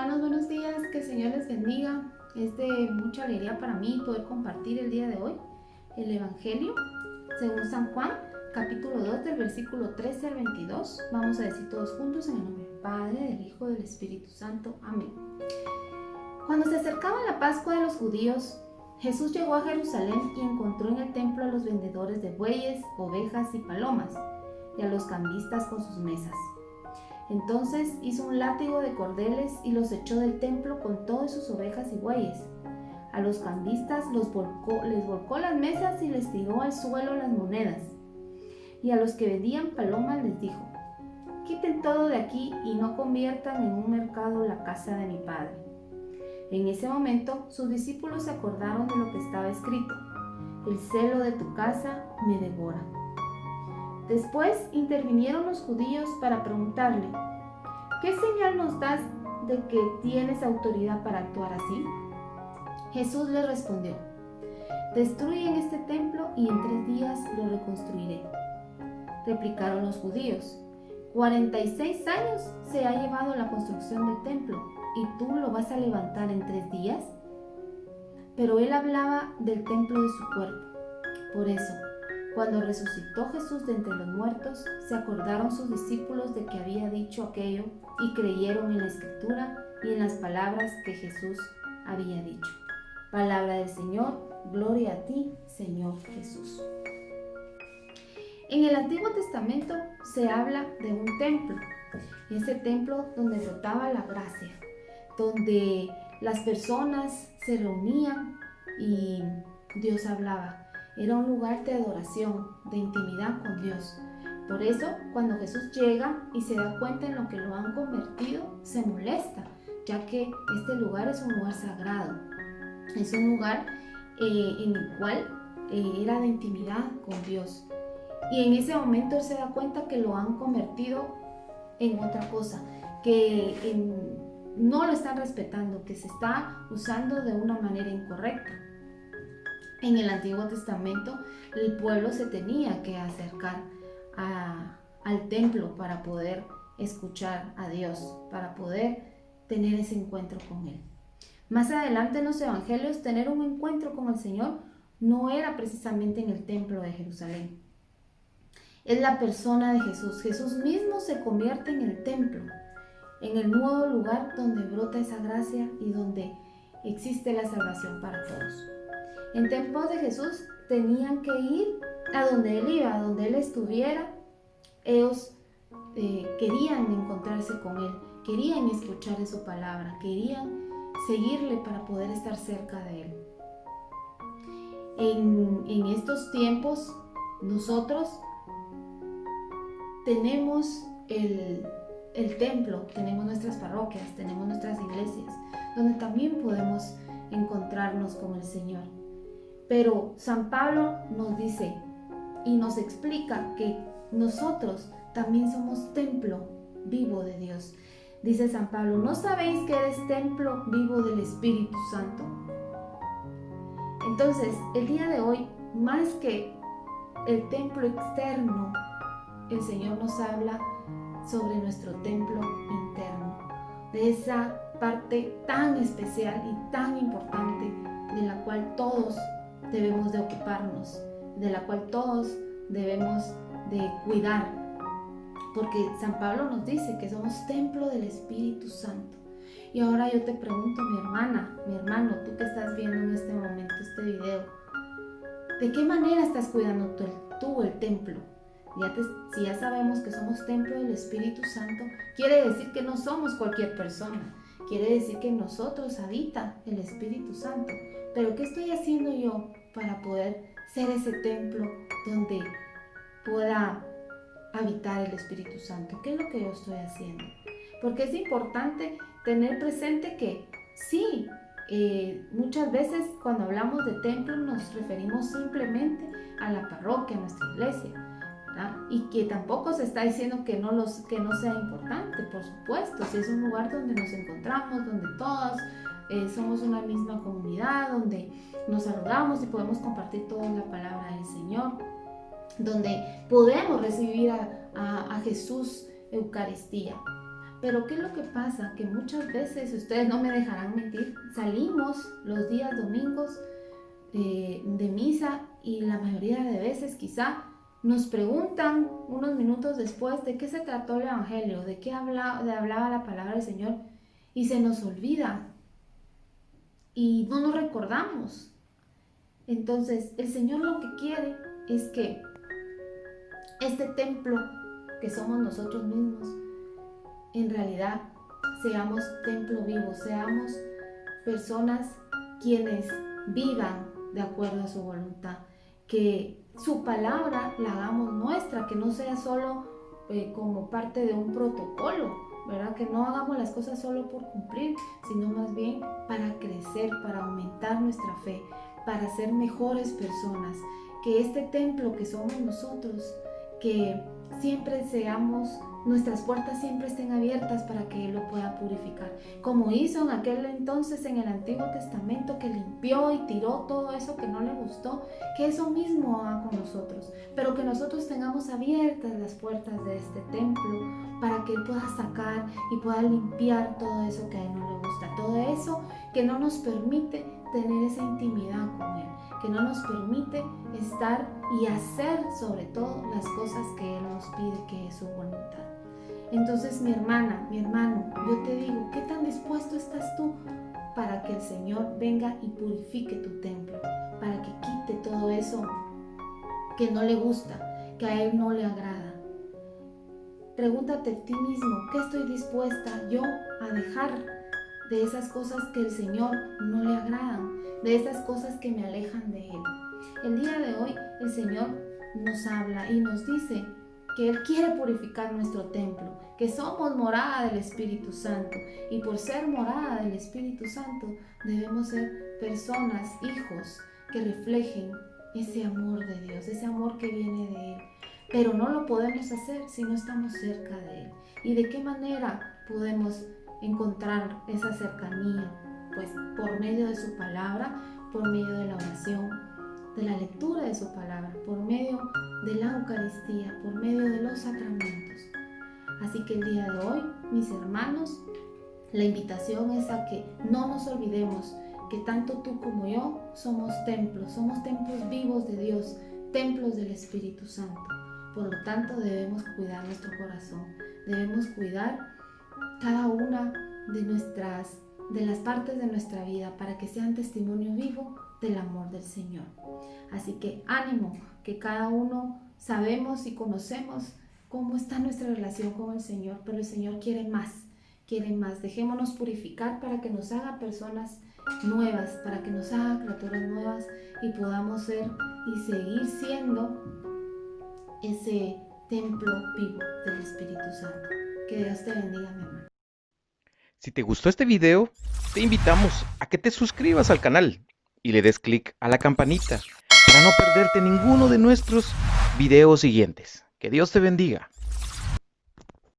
hermanos, buenos días, que el Señor les bendiga. Es de mucha alegría para mí poder compartir el día de hoy el Evangelio según San Juan, capítulo 2, del versículo 13 al 22. Vamos a decir todos juntos en el nombre del Padre, del Hijo y del Espíritu Santo. Amén. Cuando se acercaba la Pascua de los judíos, Jesús llegó a Jerusalén y encontró en el templo a los vendedores de bueyes, ovejas y palomas, y a los cambistas con sus mesas. Entonces hizo un látigo de cordeles y los echó del templo con todas sus ovejas y bueyes. A los cambistas les volcó las mesas y les tiró al suelo las monedas. Y a los que vendían palomas les dijo: quiten todo de aquí y no conviertan en un mercado la casa de mi Padre. En ese momento sus discípulos se acordaron de lo que estaba escrito: el celo de tu casa me devora. Después intervinieron los judíos para preguntarle: ¿qué señal nos das de que tienes autoridad para actuar así? Jesús les respondió: destruyen este templo y en 3 días lo reconstruiré. Replicaron los judíos: 46 años se ha llevado la construcción del templo, ¿y tú lo vas a levantar en 3 días? Pero él hablaba del templo de su cuerpo. Por eso, cuando resucitó Jesús de entre los muertos, se acordaron sus discípulos de que había dicho aquello y creyeron en la Escritura y en las palabras que Jesús había dicho. Palabra del Señor, gloria a ti, Señor Jesús. En el Antiguo Testamento se habla de un templo, ese templo donde brotaba la gracia, donde las personas se reunían y Dios hablaba. Era un lugar de adoración, de intimidad con Dios. Por eso, cuando Jesús llega y se da cuenta en lo que lo han convertido, se molesta, ya que este lugar es un lugar sagrado. Es un lugar en el cual era de intimidad con Dios. Y en ese momento él se da cuenta que lo han convertido en otra cosa, que no lo están respetando, que se está usando de una manera incorrecta. En el Antiguo Testamento, el pueblo se tenía que acercar al templo para poder escuchar a Dios, para poder tener ese encuentro con Él. Más adelante en los evangelios, tener un encuentro con el Señor no era precisamente en el templo de Jerusalén. Es la persona de Jesús. Jesús mismo se convierte en el templo, en el nuevo lugar donde brota esa gracia y donde existe la salvación para todos. En tiempos de Jesús tenían que ir a donde Él iba, a donde Él estuviera. Ellos querían encontrarse con Él, querían escuchar de su palabra, querían seguirle para poder estar cerca de Él. En estos tiempos nosotros tenemos el templo, tenemos nuestras parroquias, tenemos nuestras iglesias, donde también podemos encontrarnos con el Señor. Pero San Pablo nos dice y nos explica que nosotros también somos templo vivo de Dios. Dice San Pablo: ¿no sabéis que eres templo vivo del Espíritu Santo? Entonces, el día de hoy, más que el templo externo, el Señor nos habla sobre nuestro templo interno, de esa parte tan especial y tan importante de la cual todos debemos de ocuparnos, de la cual todos debemos de cuidar, porque San Pablo nos dice que somos templo del Espíritu Santo. Y ahora yo te pregunto, mi hermana, mi hermano, tú que estás viendo en este momento este video, ¿de qué manera estás cuidando tú el templo? Si ya sabemos que somos templo del Espíritu Santo, quiere decir que no somos cualquier persona, quiere decir que en nosotros habita el Espíritu Santo. Pero ¿qué estoy haciendo yo para poder ser ese templo donde pueda habitar el Espíritu Santo? ¿Qué es lo que yo estoy haciendo? Porque es importante tener presente que sí, muchas veces cuando hablamos de templo nos referimos simplemente a la parroquia, a nuestra iglesia, ¿verdad? Y que tampoco se está diciendo que no sea importante, por supuesto. Si es un lugar donde nos encontramos, donde todos somos una misma comunidad, donde nos saludamos y podemos compartir toda la palabra del Señor, donde podemos recibir a Jesús Eucaristía. Pero ¿qué es lo que pasa? Que muchas veces, ustedes no me dejarán mentir, salimos los días domingos de misa y la mayoría de veces quizá nos preguntan unos minutos después de qué se trató el Evangelio, de qué hablaba la palabra del Señor, y se nos olvida y no nos recordamos. Entonces el Señor lo que quiere es que este templo que somos nosotros mismos, en realidad seamos templo vivo, seamos personas quienes vivan de acuerdo a su voluntad, que su palabra la hagamos nuestra, que no sea solo como parte de un protocolo, ¿verdad? Que no hagamos las cosas solo por cumplir, sino más bien para crecer, para aumentar nuestra fe, para ser mejores personas, que este templo que somos nosotros, que siempre nuestras puertas siempre estén abiertas para que Él lo pueda purificar, como hizo en aquel entonces en el Antiguo Testamento, que limpió y tiró todo eso que no le gustó, que eso mismo haga con nosotros, pero que nosotros tengamos abiertas las puertas de este templo para que Él pueda sacar y pueda limpiar todo eso que a Él no le gusta, todo eso que no nos permite tener esa intimidad con Él, que no nos permite estar y hacer sobre todo las cosas que Él nos pide, que es su voluntad. Entonces, mi hermana, mi hermano, yo te digo, ¿qué tan dispuesto estás tú para que el Señor venga y purifique tu templo, para que quite todo eso que no le gusta, que a Él no le agrada? Pregúntate a ti mismo, ¿qué estoy dispuesta yo a dejar de esas cosas que el Señor no le agradan, de esas cosas que me alejan de Él? El día de hoy el Señor nos habla y nos dice que Él quiere purificar nuestro templo, que somos morada del Espíritu Santo, y por ser morada del Espíritu Santo debemos ser personas, hijos, que reflejen ese amor de Dios, ese amor que viene de Él. Pero no lo podemos hacer si no estamos cerca de Él. ¿Y de qué manera podemos encontrar esa cercanía? Pues por medio de su palabra, por medio de la oración, de la lectura de su palabra, por medio de la Eucaristía, por medio de los sacramentos. Así que el día de hoy, mis hermanos, la invitación es a que no nos olvidemos que tanto tú como yo somos templos vivos de Dios, templos del Espíritu Santo. Por lo tanto, debemos cuidar nuestro corazón, debemos cuidar cada una de las partes de nuestra vida para que sean testimonio vivo del amor del Señor. Así que ánimo, que cada uno sabemos y conocemos cómo está nuestra relación con el Señor, pero el Señor quiere más. Dejémonos purificar para que nos haga personas nuevas, para que nos haga criaturas nuevas y podamos ser y seguir siendo ese templo vivo del Espíritu Santo. Que Dios te bendiga, mi hermano. Si te gustó este video, te invitamos a que te suscribas al canal y le des clic a la campanita para no perderte ninguno de nuestros videos siguientes. Que Dios te bendiga.